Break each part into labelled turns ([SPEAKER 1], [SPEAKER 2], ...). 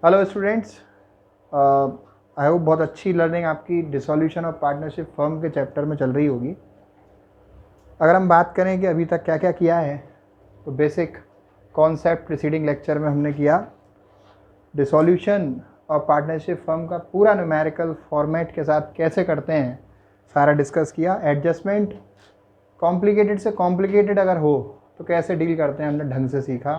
[SPEAKER 1] Hello students, I hope बहुत अच्छी learning आपकी डिसोल्यूशन ऑफ पार्टनरशिप फर्म के चैप्टर में चल रही होगी। अगर हम बात करें कि अभी तक क्या क्या किया है, तो बेसिक कॉन्सेप्ट प्रीसीडिंग लेक्चर में हमने किया। डिसोल्यूशन ऑफ पार्टनरशिप फर्म का पूरा न्यूमेरिकल फॉर्मेट के साथ कैसे करते हैं सारा डिस्कस किया। एडजस्टमेंट कॉम्प्लिकेटेड से कॉम्प्लिकेटेड अगर हो तो कैसे डील करते हैं हमने ढंग से सीखा।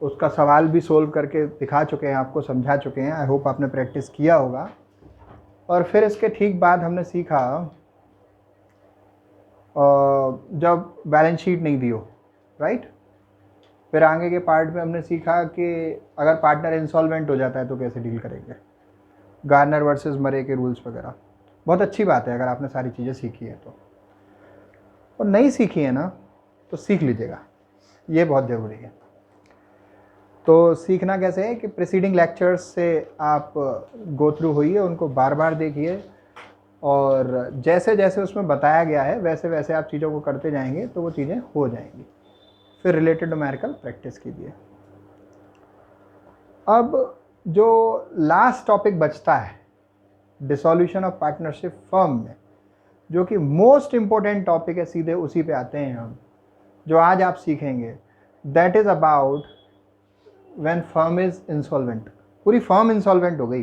[SPEAKER 1] उसका सवाल भी सोल्व करके दिखा चुके हैं, आपको समझा चुके हैं। आई होप आपने प्रैक्टिस किया होगा। और फिर इसके ठीक बाद हमने सीखा जब बैलेंस शीट नहीं दी हो, राइट। फिर आगे के पार्ट में हमने सीखा कि अगर पार्टनर इंसॉल्वेंट हो जाता है तो कैसे डील करेंगे, गार्नर वर्सेस मरे के रूल्स वगैरह। बहुत अच्छी बात है अगर आपने सारी चीज़ें सीखी है तो, और नहीं सीखी है ना तो सीख लीजिएगा, ये बहुत ज़रूरी है। तो सीखना कैसे है कि प्रीसीडिंग लेक्चर्स से आप गो थ्रू होइए, उनको बार बार देखिए, और जैसे जैसे उसमें बताया गया है वैसे वैसे आप चीज़ों को करते जाएंगे तो वो चीज़ें हो जाएंगी। फिर रिलेटेड न्यूमेरिकल प्रैक्टिस कीजिए। अब जो लास्ट टॉपिक बचता है डिसोल्यूशन ऑफ पार्टनरशिप फर्म में, जो कि मोस्ट इम्पोर्टेंट टॉपिक है, सीधे उसी पे आते हैं हम। जो आज आप सीखेंगे that is about when firm is insolvent. पूरी फर्म इंसॉल्वेंट हो गई।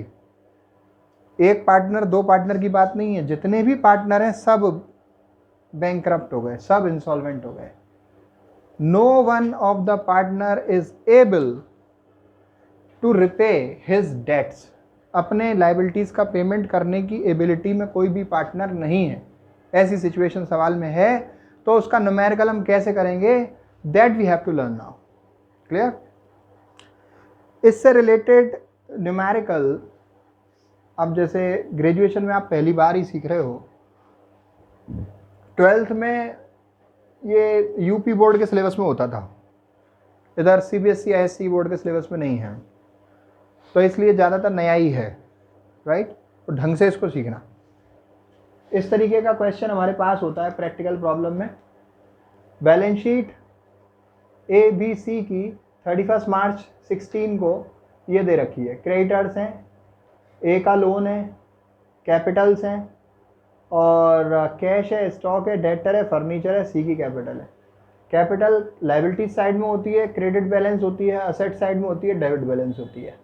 [SPEAKER 1] एक पार्टनर दो पार्टनर की बात नहीं है, जितने भी पार्टनर हैं सब बैंकरप्ट हो गए, सब इंसॉल्वेंट हो गए। No one of the partner is able to repay his debts. अपने लाइबिलिटीज का पेमेंट करने की एबिलिटी में कोई भी पार्टनर नहीं है। ऐसी सिचुएशन सवाल में है तो उसका न्यूमेरिकल हम कैसे करेंगे, that we have to learn now. Clear. इससे रिलेटेड न्यूमेरिकल अब जैसे ग्रेजुएशन में आप पहली बार ही सीख रहे हो, 12th में ये यूपी बोर्ड के सिलेबस में होता था, इधर सीबीएसई आईएससी बोर्ड के सिलेबस में नहीं है, तो इसलिए ज़्यादातर नया ही है, राइट। तो ढंग से इसको सीखना। इस तरीके का क्वेश्चन हमारे पास होता है प्रैक्टिकल प्रॉब्लम में। Balance sheet A B C की 31 मार्च 16 को ये दे रखी है। क्रेडिटर्स हैं, ए का लोन है, कैपिटल्स हैं, और कैश है, स्टॉक है, डेटर है, फर्नीचर है, सी की कैपिटल है। कैपिटल लाइबिलिटीज साइड में होती है, क्रेडिट बैलेंस होती है, असेट साइड में होती है, डेबिट बैलेंस होती है।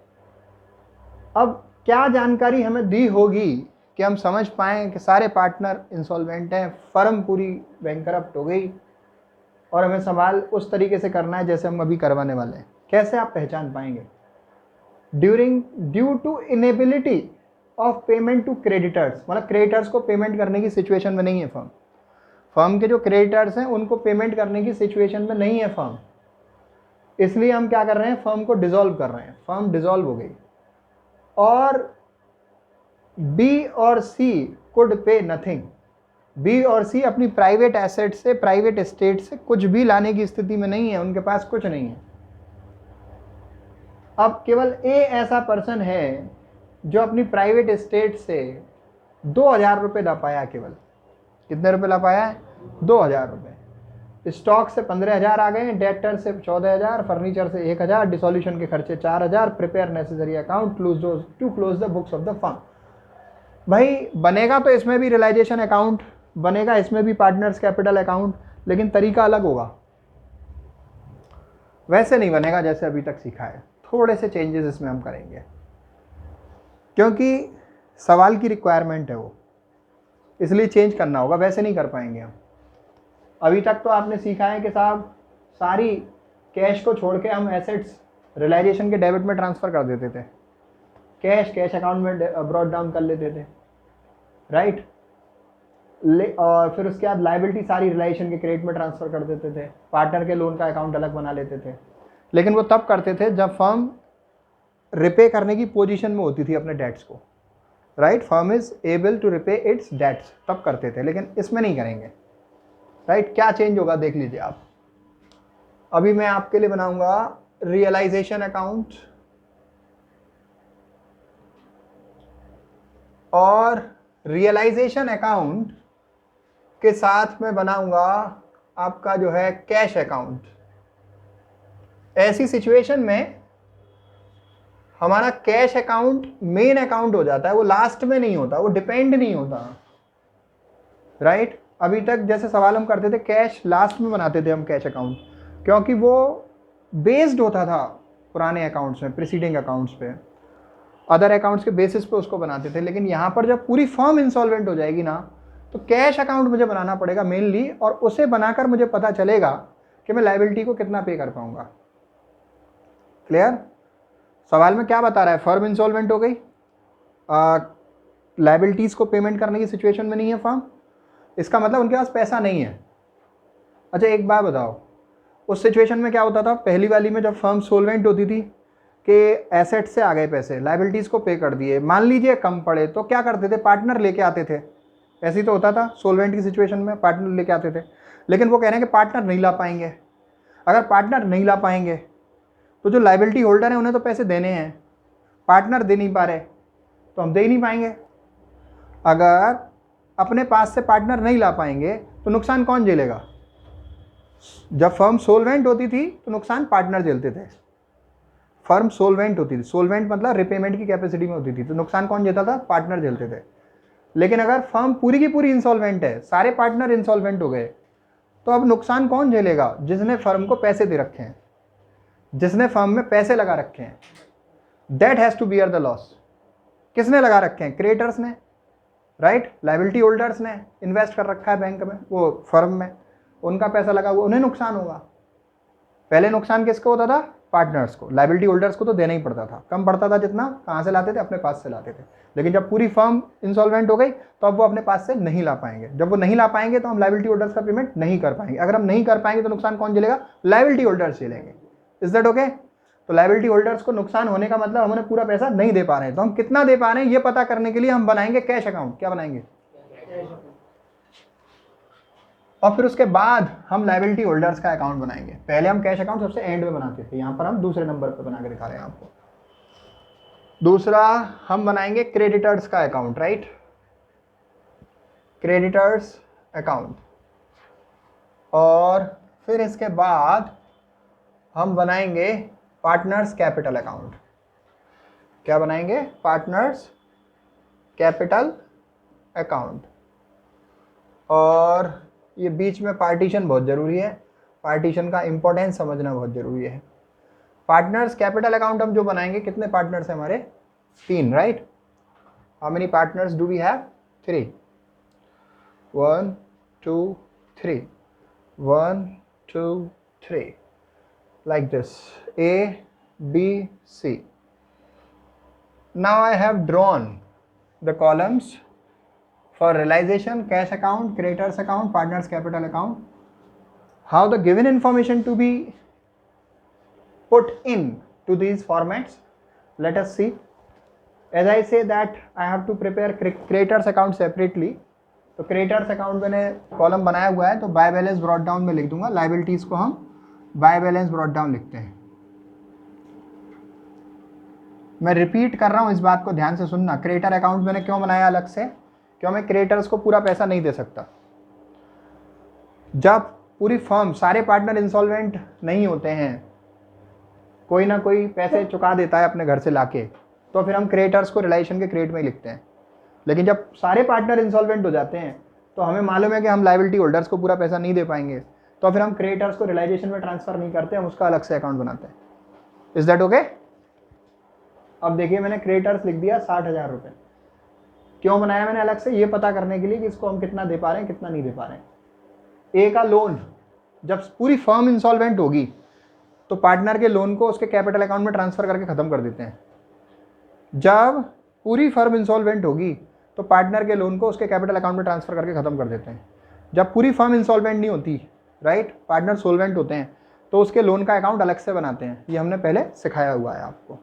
[SPEAKER 1] अब क्या जानकारी हमें दी होगी कि हम समझ पाएँ कि सारे पार्टनर इंसॉल्वेंट हैं, फर्म पूरी बैंकरप्ट हो गई, और हमें सवाल उस तरीके से करना है जैसे हम अभी करवाने वाले हैं। कैसे आप पहचान पाएंगे? Due to inability of payment to creditors, मतलब क्रेडिटर्स को पेमेंट करने की सिचुएशन में नहीं है फर्म। फर्म के जो क्रेडिटर्स हैं उनको पेमेंट करने की सिचुएशन में नहीं है फर्म, इसलिए हम क्या कर रहे हैं, फर्म को डिसॉल्व कर रहे हैं। फर्म डिसॉल्व हो गई और बी और सी कुड पे नथिंग। बी और सी अपनी प्राइवेट एसेट से, प्राइवेट एस्टेट से कुछ भी लाने की स्थिति में नहीं है, उनके पास कुछ नहीं है। अब केवल ए ऐसा पर्सन है जो अपनी प्राइवेट एस्टेट से 2000 रुपये ला पाया। केवल कितने रुपए ला पाया है? 2000 रुपये। स्टॉक से 15,000 आ गए, डेटर से 14,000, फर्नीचर से 1,000, डिसोल्यूशन के खर्चे 4,000, prepare necessary account to close the books of the firm. भाई बनेगा तो इसमें भी रियलाइजेशन अकाउंट बनेगा, इसमें भी पार्टनर्स कैपिटल अकाउंट, लेकिन तरीका अलग होगा। वैसे नहीं बनेगा जैसे अभी तक सीखा है, थोड़े से चेंजेस इसमें हम करेंगे, क्योंकि सवाल की रिक्वायरमेंट है वो, इसलिए चेंज करना होगा, वैसे नहीं कर पाएंगे हम। अभी तक तो आपने सीखा है कि साहब सारी कैश को छोड़ के हम एसेट्स रियलाइजेशन के डेबिट में ट्रांसफ़र कर देते थे, कैश अकाउंट में ब्रॉड डाउन कर लेते थे, राइट। और फिर उसके बाद लाइबिलिटी सारी रिलेशन के क्रेडिट में ट्रांसफ़र कर देते थे, पार्टनर के लोन का अकाउंट अलग बना लेते थे। लेकिन वो तब करते थे जब फर्म रिपे करने की पोजीशन में होती थी अपने डेट्स को, right. Firm is able to repay its debts, तब करते थे, लेकिन इसमें नहीं करेंगे, राइट। क्या चेंज होगा देख लीजिए आप। अभी मैं आपके लिए बनाऊंगा रियलाइजेशन अकाउंट और रियलाइजेशन अकाउंट के साथ में बनाऊंगा आपका जो है कैश अकाउंट। ऐसी सिचुएशन में हमारा कैश अकाउंट मेन अकाउंट हो जाता है, वो लास्ट में नहीं होता, वो डिपेंड नहीं होता, राइट। अभी तक जैसे सवाल हम करते थे कैश लास्ट में बनाते थे हम कैश अकाउंट, क्योंकि वो बेस्ड होता था पुराने अकाउंट्स में, प्रीसीडिंग अकाउंट्स पे, अदर अकाउंट्स के बेसिस पे उसको बनाते थे। लेकिन यहाँ पर जब पूरी फर्म इंसॉल्वेंट हो जाएगी ना, तो कैश अकाउंट मुझे बनाना पड़ेगा मेनली, और उसे बनाकर मुझे पता चलेगा कि मैं लायबिलिटी को कितना पे कर पाऊंगा। क्लियर? सवाल में क्या बता रहा है, फर्म इंसॉल्वेंट हो गई, लायबिलिटीज को पेमेंट करने की सिचुएशन में नहीं है फर्म, इसका मतलब उनके पास पैसा नहीं है। अच्छा एक बात बताओ, उस सिचुएशन में क्या होता था पहली वाली में, जब फर्म सोल्वेंट होती थी कि एसेट से आ गए पैसे, लायबिलिटीज को पे कर दिए, मान लीजिए कम पड़े, तो क्या करते थे, पार्टनर लेके आते थे। ऐसे ही तो होता था सोल्वेंट की सिचुएशन में, पार्टनर लेके आते थे। लेकिन वो कह रहे हैं कि पार्टनर नहीं ला पाएंगे। अगर पार्टनर नहीं ला पाएंगे तो जो लायबिलिटी होल्डर है उन्हें तो पैसे देने हैं, पार्टनर दे नहीं पा रहे तो हम दे ही नहीं पाएंगे। अगर अपने पास से पार्टनर नहीं ला पाएंगे तो नुकसान कौन झेलेगा? जब फर्म सोल्वेंट होती थी तो नुकसान पार्टनर झेलते थे। फर्म सोल्वेंट होती थी, सोल्वेंट मतलब रिपेमेंट की कैपेसिटी में होती थी, तो नुकसान कौन झेलता था? पार्टनर झेलते थे। लेकिन अगर फर्म पूरी की पूरी इंसॉल्वेंट है, सारे पार्टनर इंसॉल्वेंट हो गए, तो अब नुकसान कौन झेलेगा? जिसने फर्म को पैसे दे रखे हैं, जिसने फर्म में पैसे लगा रखे हैं, that has to bear the loss. किसने लगा रखे हैं? क्रिएटर्स ने, राइट। लायबिलिटी होल्डर्स ने इन्वेस्ट कर रखा है बैंक में, वो फर्म में, उनका पैसा लगा हुआ, उन्हें नुकसान होगा। पहले नुकसान किसको होता था? पार्टनर्स को। लायबिलिटी होल्डर्स को तो देना ही पड़ता था, कम पड़ता था जितना, कहाँ से लाते थे? अपने पास से लाते थे। लेकिन जब पूरी फर्म इंसॉल्वेंट हो गई तो अब वो अपने पास से नहीं ला पाएंगे। जब वो नहीं ला पाएंगे तो हम लायबिलिटी होल्डर्स का पेमेंट नहीं कर पाएंगे। अगर हम नहीं कर पाएंगे तो नुकसान कौन झेलेगा? लायबिलिटी होल्डर्स झेलेंगे। Is that okay? तो लायबिलिटी होल्डर्स को नुकसान होने का मतलब हम उन्हें पूरा पैसा नहीं दे पा रहे हैं। तो हम कितना दे पा रहे हैं ये पता करने के लिए हम बनाएंगे कैश अकाउंट। क्या बनाएंगे? और फिर उसके बाद हम लायबिलिटी होल्डर्स का अकाउंट बनाएंगे। पहले हम कैश अकाउंट सबसे एंड में बनाते थे, यहाँ पर हम दूसरे नंबर पर बना के दिखा रहे हैं आपको। दूसरा हम बनाएंगे क्रेडिटर्स का अकाउंट, राइट, क्रेडिटर्स अकाउंट। और फिर इसके बाद हम बनाएंगे पार्टनर्स कैपिटल अकाउंट। क्या बनाएंगे? Partners capital account. और ये बीच में पार्टीशन बहुत ज़रूरी है, पार्टीशन का इंपॉर्टेंस समझना बहुत ज़रूरी है। पार्टनर्स कैपिटल अकाउंट हम जो बनाएंगे, कितने पार्टनर्स हैं हमारे? 3, right. How many partners do we have? 3। 1 2 3, 1 2 3, like this, A B C. Now I have drawn the columns for realization, cash account, creditors account, partners capital account. How the given information to be put in to these formats? Let us see. As I say that I have to prepare creditors account separately. तो creditors account मैंने column बनाया हुआ है, तो by balance brought down में लिख दूंगा। Liabilities को हम बाय बैलेंस ब्रॉट डाउन लिखते हैं। मैं रिपीट कर रहा हूँ, इस बात को ध्यान से सुनना। क्रेडिटर अकाउंट मैंने क्यों बनाया अलग से? क्यों? मैं क्रेडिटर्स को पूरा पैसा नहीं दे सकता। जब पूरी फर्म, सारे पार्टनर इंसॉल्वेंट नहीं होते हैं, कोई ना कोई पैसे चुका देता है अपने घर से लाके, तो फिर हम क्रेडिटर्स को रिलाइजेशन के क्रेडिट में ही लिखते हैं। लेकिन जब सारे पार्टनर इंसॉल्वेंट हो जाते हैं तो हमें मालूम है कि हम लायबिलिटी होल्डर्स को पूरा पैसा नहीं दे पाएंगे, तो फिर हम क्रेडिटर्स को रिलाइजेशन में ट्रांसफर नहीं करते, हम उसका अलग से अकाउंट बनाते हैं। Is that okay? अब देखिए मैंने क्रेडिटर्स लिख दिया 60,000 रुपये। क्यों बनाया मैंने अलग से? ये पता करने के लिए कि इसको हम कितना दे पा रहे हैं, कितना नहीं दे पा रहे हैं। ए का लोन, जब पूरी फर्म इंसॉल्वेंट होगी तो पार्टनर के लोन को उसके कैपिटल अकाउंट में ट्रांसफर करके ख़त्म कर देते हैं। जब पूरी फर्म इंसॉल्वेंट होगी तो पार्टनर के लोन को उसके कैपिटल अकाउंट में ट्रांसफर करके ख़त्म कर देते हैं। जब पूरी फर्म इंसॉल्वेंट नहीं होती, राइट, पार्टनर सोल्वेंट होते हैं, तो उसके लोन का अकाउंट अलग से बनाते हैं। ये हमने पहले सिखाया हुआ है आपको।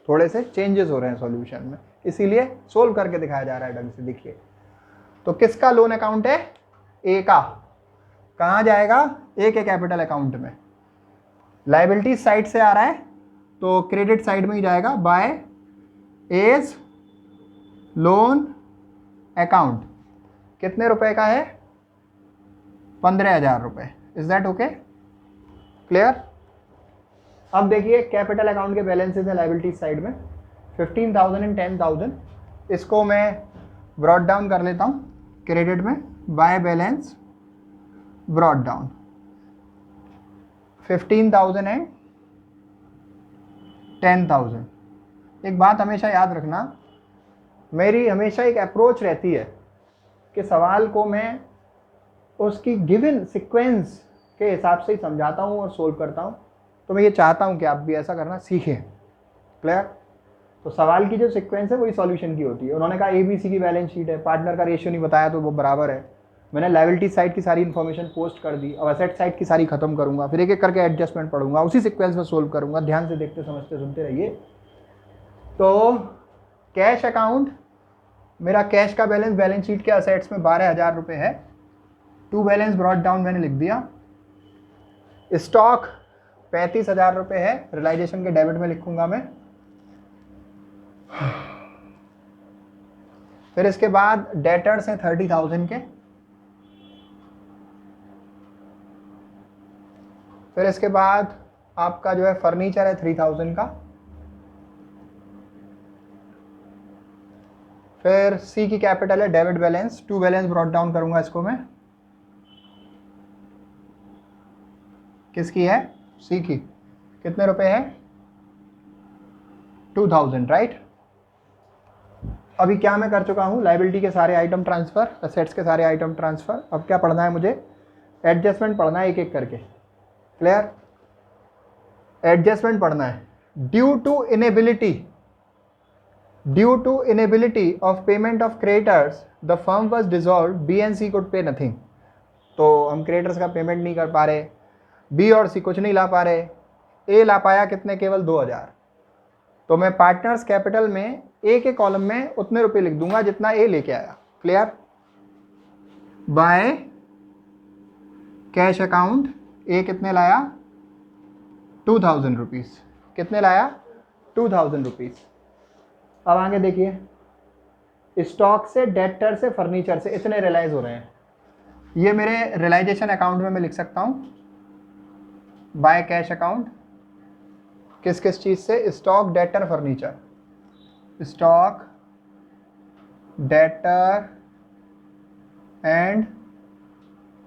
[SPEAKER 1] थोड़े से चेंजेस हो रहे हैं सॉल्यूशन में, इसीलिए सोल्व करके दिखाया जा रहा है ढंग से। देखिए तो किसका लोन अकाउंट है? ए का। कहाँ जाएगा? ए के कैपिटल अकाउंट में। लायबिलिटी साइड से आ रहा है तो क्रेडिट साइड में ही जाएगा, बाय एज लोन अकाउंट। कितने रुपए का है? 15,000 रुपये। Is that okay? क्लियर? अब देखिए कैपिटल अकाउंट के बैलेंसेस हैं लायबिलिटी साइड में। 15,000 एंड 10,000, इसको मैं ब्रॉड डाउन कर लेता हूँ क्रेडिट में by balance brought down 15,000 and 10,000। एक बात हमेशा याद रखना, मेरी हमेशा एक अप्रोच रहती है कि सवाल को मैं उसकी गिवन सीक्वेंस के हिसाब से ही समझाता हूँ और सोल्व करता हूँ। तो मैं ये चाहता हूँ कि आप भी ऐसा करना सीखें। क्लियर? तो सवाल की जो सीक्वेंस है वही सॉल्यूशन की होती है। उन्होंने कहा ABC की बैलेंस शीट है, पार्टनर का रेशियो नहीं बताया तो वो बराबर है। मैंने लायबिलिटी साइड की सारी इन्फॉर्मेशन पोस्ट कर दी, अब असेट साइड की सारी खत्म करूँगा, फिर एक एक करके एडजस्टमेंट पढ़ूंगा, उसी सीक्वेंस में सोल्व करूँगा। ध्यान से देखते समझते सुनते रहिए। तो कैश अकाउंट, मेरा कैश का बैलेंस शीट के असेट्स में 12,000 रुपये है। टू बैलेंस ब्रॉड डाउन मैंने लिख दिया। स्टॉक 35,000 रुपये है, रियलाइजेशन के डेबिट में लिखूंगा मैं। फिर इसके बाद डेटर्स हैं 30,000 के। फिर इसके बाद आपका जो है फर्नीचर है 3,000 का। फिर सी की कैपिटल है debit balance, to balance brought down करूंगा इसको मैं। किसकी है? सी की। कितने रुपए है? 2,000, राइट। अभी क्या मैं कर चुका हूँ, लायबिलिटी के सारे आइटम ट्रांसफर, असेट्स के सारे आइटम ट्रांसफर। अब क्या पढ़ना है मुझे? एडजस्टमेंट पढ़ना है एक एक करके। क्लियर? एडजस्टमेंट पढ़ना है। Due to inability of payment of creditors the firm was dissolved, B and C could pay nothing. तो हम क्रेडिटर्स का पेमेंट नहीं कर पा रहे, बी और सी कुछ नहीं ला पा रहे, ए ला पाया कितने? केवल 2,000। तो मैं पार्टनर्स कैपिटल में ए के कॉलम में उतने रुपए लिख दूंगा जितना ए लेके आया। क्लियर? बाय कैश अकाउंट ए कितने लाया? 2,000 रुपीज़। कितने लाया? 2,000 रुपीज़। अब आगे देखिए, स्टॉक से, डेटर से, फर्नीचर से इतने रियलाइज हो रहे हैं। ये मेरे रियलाइजेशन अकाउंट में मैं लिख सकता हूँ बाय कैश अकाउंट। किस किस चीज़ से? Stock, debtor, furniture. Stock, debtor and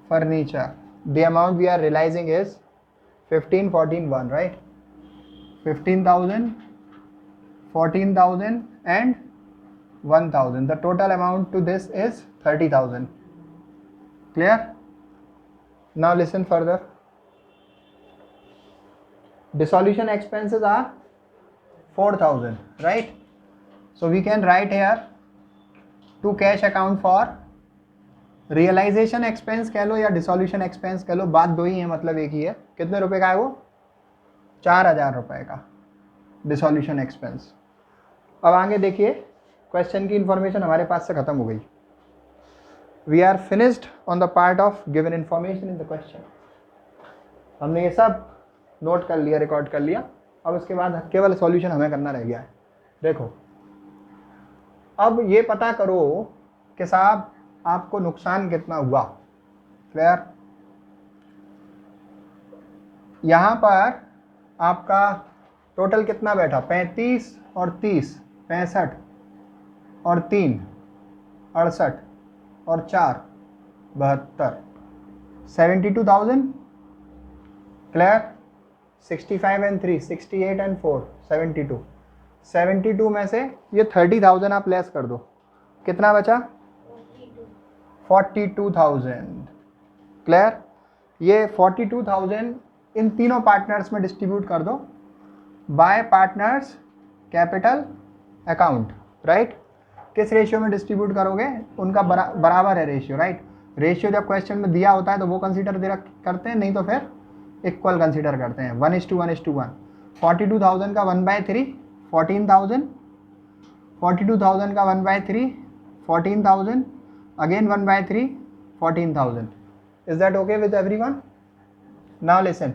[SPEAKER 1] furniture. The amount we are realising is 15, 14, 1, right. 15,000, 14,000 and 1,000. The total amount to this is 30,000. Clear? Now listen further. Dissolution expenses are 4,000, right? So we can write here to cash account for realization expense कह लो या dissolution expense कह लो, बात दो ही है, मतलब एक ही है। कितने रुपए का है वो? 4,000 रुपए का dissolution expense। अब आगे देखिए, क्वेश्चन की इंफॉर्मेशन हमारे पास से खत्म हो गई। We are finished on the part of given information in the question. हमने ये सब नोट कर लिया, रिकॉर्ड कर लिया। अब उसके बाद केवल सॉल्यूशन हमें करना रह गया है। देखो, अब ये पता करो कि साहब आपको नुकसान कितना हुआ। क्लियर? यहाँ पर आपका टोटल कितना बैठा? 35 और 30, 65 और 3, 68 और 4, 72, 72,000। क्लियर? 65 and 3, 68 and 4, 72। 72 में से ये 30,000 आप लेस कर दो, कितना बचा? 42,000। क्लियर? ये 42,000 इन तीनों पार्टनर्स में डिस्ट्रीब्यूट कर दो bye partners capital account, right. किस रेशियो में डिस्ट्रीब्यूट करोगे? उनका बराबर है रेशियो, राइट। रेशियो जब क्वेश्चन में दिया होता है तो वो कंसीडर करते हैं, नहीं तो फिर इक्वल कंसीडर करते हैं। 1:1:1। 42,000 का 1/3 14,000, 42,000 का 1/3 14,000, again 1/3 14,000। Is that okay with everyone? Now listen,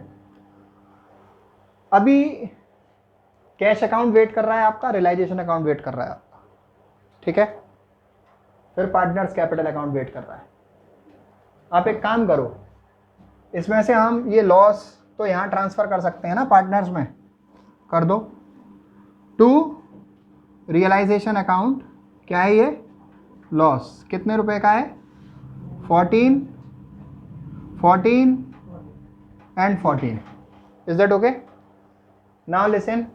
[SPEAKER 1] अभी कैश अकाउंट वेट कर रहा है आपका, रियलाइजेशन अकाउंट वेट कर रहा है आपका, ठीक है। फिर पार्टनर्स कैपिटल अकाउंट वेट कर रहा है। आप एक काम करो, इसमें से हम ये लॉस तो यहाँ ट्रांसफर कर सकते हैं ना, पार्टनर्स में कर दो टू रियलाइजेशन अकाउंट क्या है ये, लॉस, कितने रुपए का है, 14 and 14। Is that okay? Now listen,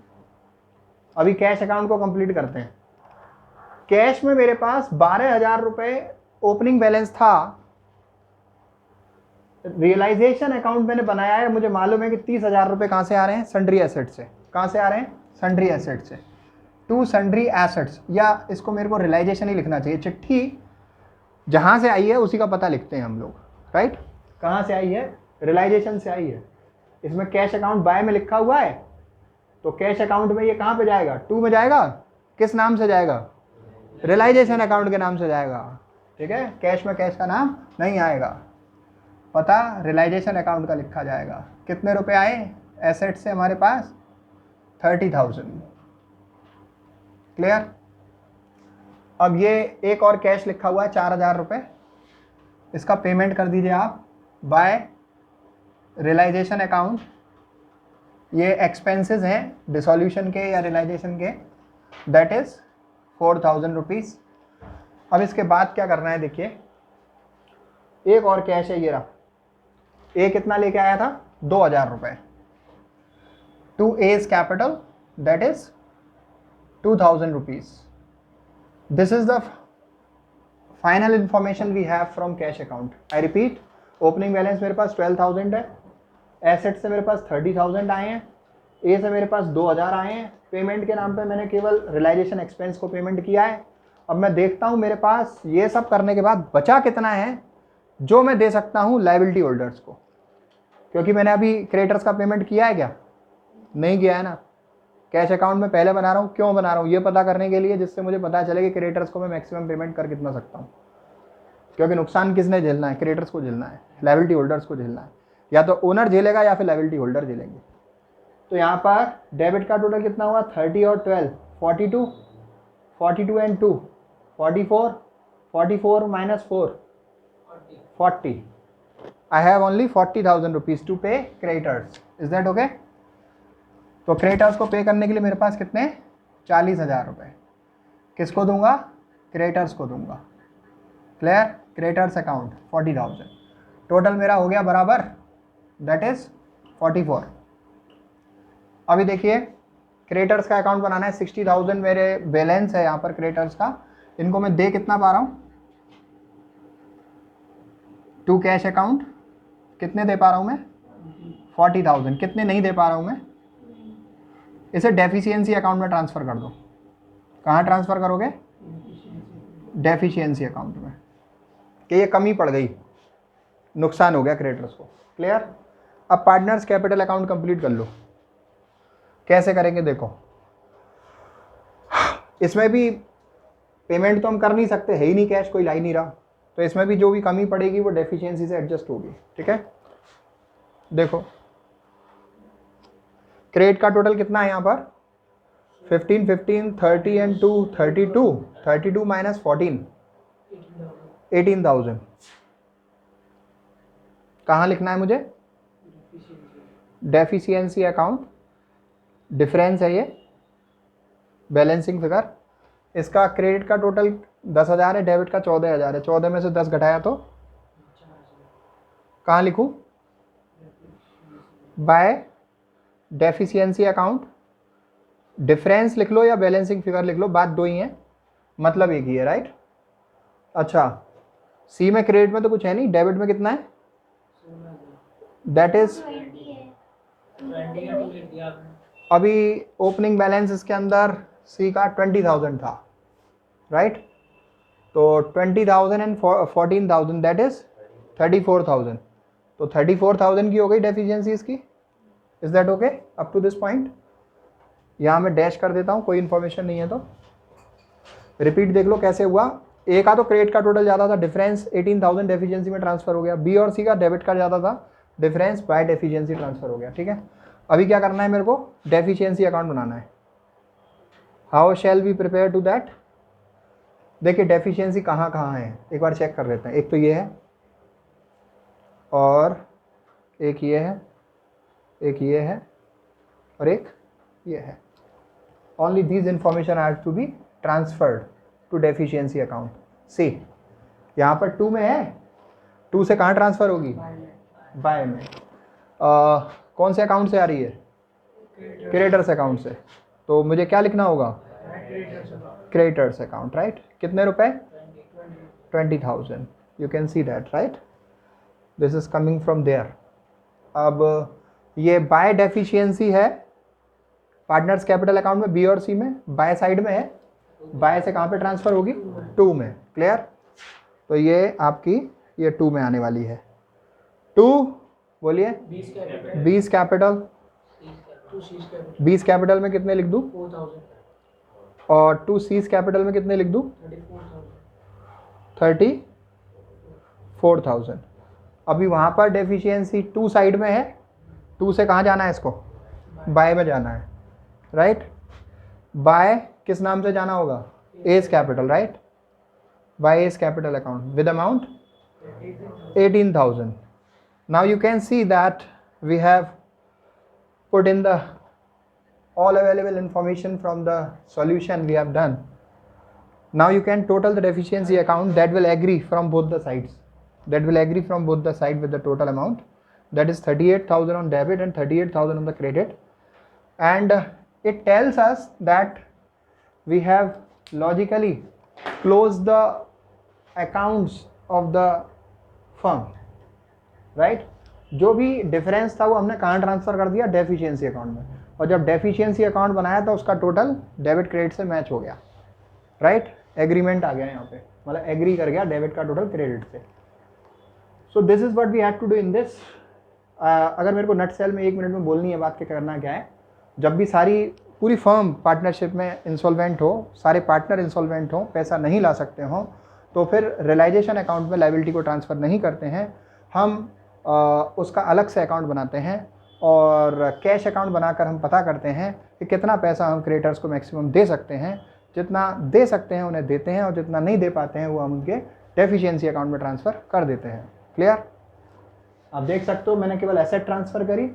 [SPEAKER 1] अभी कैश अकाउंट को कंप्लीट करते हैं। कैश में मेरे पास 12,000 रुपए ओपनिंग बैलेंस था। रियलाइजेशन अकाउंट मैंने बनाया है, मुझे मालूम है कि 30,000 रुपए कहां से आ रहे हैं, सन्ड्री एसेट से। कहां से आ रहे हैं, सन्ड्री एसेट से। टू सन्ड्री एसेट्स, या इसको मेरे को रियलाइजेशन ही लिखना चाहिए। चिट्ठी जहां से आई है उसी का पता लिखते हैं हम लोग, राइट। कहां से आई है, रियलाइजेशन से आई है। इसमें कैश अकाउंट बाय में लिखा हुआ है, तो कैश अकाउंट में ये कहां पे जाएगा, टू में जाएगा। किस नाम से जाएगा, रियलाइजेशन अकाउंट के नाम से जाएगा, ठीक है। कैश में कैश का नाम नहीं आएगा, पता रियलाइजेशन अकाउंट का लिखा जाएगा। कितने रुपए आए एसेट से हमारे पास, 30,000। क्लियर? अब ये एक और कैश लिखा हुआ है 4,000 रुपये, इसका पेमेंट कर दीजिए आप बाय रियलाइजेशन अकाउंट। ये एक्सपेंसेस हैं डिसोल्यूशन के या रियलाइजेशन के, दैट इज 4,000 रुपीज़। अब इसके बाद क्या करना है, देखिए एक और कैश है, ये रहा। ए कितना लेके आया था, 2,000 रुपये, two as capital, that is 2,000 rupees. This is the final information we have from cash account. I repeat, opening balance मेरे पास 12,000 है, एसेट से मेरे पास 30,000 आए हैं, ए से मेरे पास 2,000 आए हैं। पेमेंट के नाम पे मैंने केवल रियलाइजेशन एक्सपेंस को पेमेंट किया है। अब मैं देखता हूँ मेरे पास ये सब करने के बाद बचा कितना है जो मैं दे सकता हूँ लायबिलिटी होल्डर्स को, क्योंकि मैंने अभी क्रेडिटर्स का पेमेंट किया है क्या, नहीं किया है ना। कैश अकाउंट में पहले बना रहा हूँ, क्यों बना रहा हूँ, ये पता करने के लिए जिससे मुझे पता चले कि क्रेडिटर्स को मैं मैक्सिमम पेमेंट कर कितना सकता हूँ। क्योंकि नुकसान किसने झेलना है, क्रेडिटर्स को झेलना है, लायबिलिटी होल्डर्स को झेलना है। या तो ओनर झेलेगा या फिर लायबिलिटी होल्डर झेलेंगे। तो यहाँ पर डेबिट का टोटल कितना हुआ, 30 और 12 42, 42 and 2 44, 44 minus 4 40। I have only 40,000 rupees to pay creditors. Is that okay? तो क्रेडिटर्स को पे करने के लिए मेरे पास कितने, 40,000 रुपये। किसको दूंगा, क्रेडिटर्स को दूंगा। क्लियर? क्रेडिटर्स अकाउंट 40,000, टोटल मेरा हो गया बराबर, दैट इज 44। अभी देखिए क्रेडिटर्स का अकाउंट बनाना है, 60,000 मेरे बैलेंस है यहाँ पर क्रेडिटर्स का। इनको मैं दे कितना पा रहा हूँ, टू कैश अकाउंट कितने दे पा रहा हूँ मैं, 40,000। कितने नहीं दे पा रहा हूँ मैं, इसे डेफिशिएंसी अकाउंट में ट्रांसफ़र कर दो। कहाँ ट्रांसफ़र करोगे, डेफिशिएंसी अकाउंट में, कि ये कमी पड़ गई, नुकसान हो गया क्रेडिटर्स को। क्लियर? अब पार्टनर्स कैपिटल अकाउंट कंप्लीट कर लो। कैसे करेंगे देखो, इसमें भी पेमेंट तो हम कर नहीं सकते, है ही नहीं कैश, कोई ला ही नहीं रहा, तो इसमें भी जो भी कमी पड़ेगी वो डेफिशिएंसी से एडजस्ट होगी। ठीक है, देखो क्रेडिट का टोटल कितना है यहाँ पर, 15 15 30 एंड 2 32, 32 माइनस 14 18,000। कहाँ लिखना है मुझे, डेफिशिएंसी अकाउंट, डिफरेंस है ये, बैलेंसिंग फिगर। इसका क्रेडिट का टोटल 10,000 है, डेबिट का 14,000 है। 14 में से 10 घटाया तो कहाँ लिखूँ, बाय डेफिशिएंसी अकाउंट। डिफरेंस लिख लो या बैलेंसिंग फिगर लिख लो, बात दो ही है, मतलब एक ही है, राइट। अच्छा, सी में क्रेडिट में तो कुछ है नहीं, डेबिट में कितना है, दैट इज अभी ओपनिंग बैलेंस इसके अंदर सी का 20,000 था, राइट। तो 20,000 एंड 14,000 दैट इज 34,000। तो 34,000 की हो गई डेफिशिएंसी इसकी। Is that okay up to this point? यहाँ मैं डैश कर देता हूँ, कोई इन्फॉर्मेशन नहीं है तो रिपीट देख लो कैसे हुआ। ए का तो क्रेडिट का टोटल ज़्यादा था, डिफरेंस 18,000 डेफिशिएंसी में ट्रांसफर हो गया। बी और सी का डेबिट का ज़्यादा था, डिफरेंस बाय डेफिशिएंसी ट्रांसफर हो गया। ठीक है, अभी क्या करना है मेरे को, डेफिशिएंसी अकाउंट बनाना है। How shall we prepare to that? देखिए डेफिशिएंसी कहाँ कहाँ है एक बार चेक कर लेते हैं। एक तो ये है और एक ये है, एक ये है और एक ये है। only these information are to be transferred to deficiency account. See, यहाँ पर 2 में है, 2 से कहाँ ट्रांसफ़र होगी? बाय में। कौन से अकाउंट से आ रही है? क्रेडिटर्स अकाउंट से। तो मुझे क्या लिखना होगा? Creditors account, right? कितने रुपए? 20,000. You can see that, right? This is coming from there. अब ये बाय डेफिशिएंसी है पार्टनर्स कैपिटल अकाउंट में, बी और सी में, बाय साइड में है। बाय से कहाँ पे ट्रांसफ़र होगी? 2 में। क्लियर? तो ये आपकी ये 2 में आने वाली है। 2 बोलिए। 20 कैपिटल। 20 कैपिटल में कितने लिख दूँ?
[SPEAKER 2] 4,000।
[SPEAKER 1] और 2 सीज कैपिटल में कितने लिख दूँ? 34,000। अभी वहाँ पर डेफिशिएंसी 2 साइड में है, 2 से कहाँ जाना है इसको? बाय में जाना है, राइट? बाय किस नाम से जाना होगा? S capital, right? By S capital account with amount 18,000. Now you can see that we have put in the all available information from the solution we have done. Now you can total the deficiency account that will agree from both the sides. That will agree from both the side with the total amount. That is 38,000 on debit and 38,000 on the credit. And it tells us that we have logically closed the accounts of the firm, right? जो भी difference था वो हमने कहाँ transfer कर दिया? Deficiency account में। और जब डेफिशिएंसी अकाउंट बनाया तो उसका टोटल डेबिट क्रेडिट से मैच हो गया, राइट? एग्रीमेंट आ गया यहाँ पे, मतलब एग्री कर गया डेबिट का टोटल क्रेडिट से। So this is what we have to do in this. अगर मेरे को नट सेल में 1 मिनट में बोलनी है बात के करना क्या है, जब भी सारी पूरी फर्म पार्टनरशिप में इंसॉल्वेंट हो, सारे पार्टनर इंसॉल्वेंट हो, पैसा नहीं ला सकते हों, तो फिर रियलाइजेशन अकाउंट में लायबिलिटी को ट्रांसफ़र नहीं करते हैं, हम उसका अलग से अकाउंट बनाते हैं और कैश अकाउंट बनाकर हम पता करते हैं कि कितना पैसा हम क्रेडिटर्स को मैक्सिमम दे सकते हैं। जितना दे सकते हैं उन्हें देते हैं और जितना नहीं दे पाते हैं वो हम उनके डेफिशिएंसी अकाउंट में ट्रांसफ़र कर देते हैं। क्लियर? आप देख सकते हो मैंने केवल एसेट ट्रांसफ़र करी,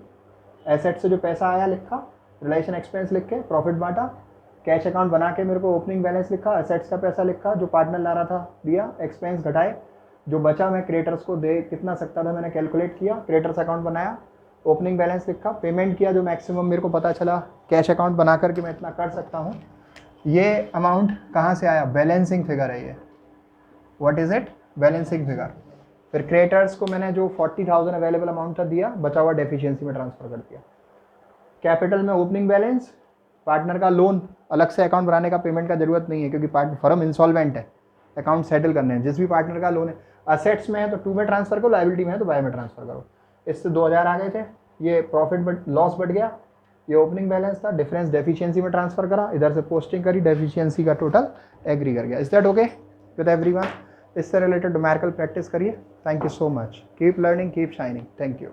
[SPEAKER 1] एसेट से जो पैसा आया लिखा, रिलेशन एक्सपेंस लिख के प्रॉफिट बांटा, कैश अकाउंट बना के मेरे को ओपनिंग बैलेंस लिखा, एसेट्स का पैसा लिखा जो पार्टनर ला रहा था दिया, एक्सपेंस घटाए, जो बचा मैं क्रेडिटर्स को दे कितना सकता था मैंने कैलकुलेट किया, क्रेडिटर्स अकाउंट बनाया, ओपनिंग बैलेंस लिखा, पेमेंट किया जो मैक्सिमम मेरे को पता चला कैश अकाउंट बना करके मैं इतना कर सकता हूँ। ये अमाउंट कहाँ से आया? बैलेंसिंग फिगर है ये। What is it? Balancing figure. फिर क्रेडिटर्स को मैंने जो 40,000 अवेलेबल अमाउंट था दिया, बचा हुआ डेफिशिएंसी में ट्रांसफ़र कर दिया। कैपिटल में ओपनिंग बैलेंस, पार्टनर का लोन, अलग से अकाउंट बनाने का पेमेंट का ज़रूरत नहीं है क्योंकि फर्म इंसॉल्वेंट है, अकाउंट सेटल करने हैं। जिस भी पार्टनर का लोन है, असेट्स में है तो 2 में ट्रांसफ़र करो, लायबिलिटी में है तो बाय में ट्रांसफ़र करो। इससे 2,000 आ गए थे, ये प्रॉफिट लॉस बढ़ गया, ये ओपनिंग बैलेंस था, डिफरेंस डेफिशिएंसी में ट्रांसफ़र करा, इधर से पोस्टिंग करी, डेफिशिएंसी का टोटल एग्री कर गया। Is that okay with everyone? इससे रिलेटेड न्यूमेरिकल प्रैक्टिस करिए। Thank you so much. Keep learning, keep shining. Thank you.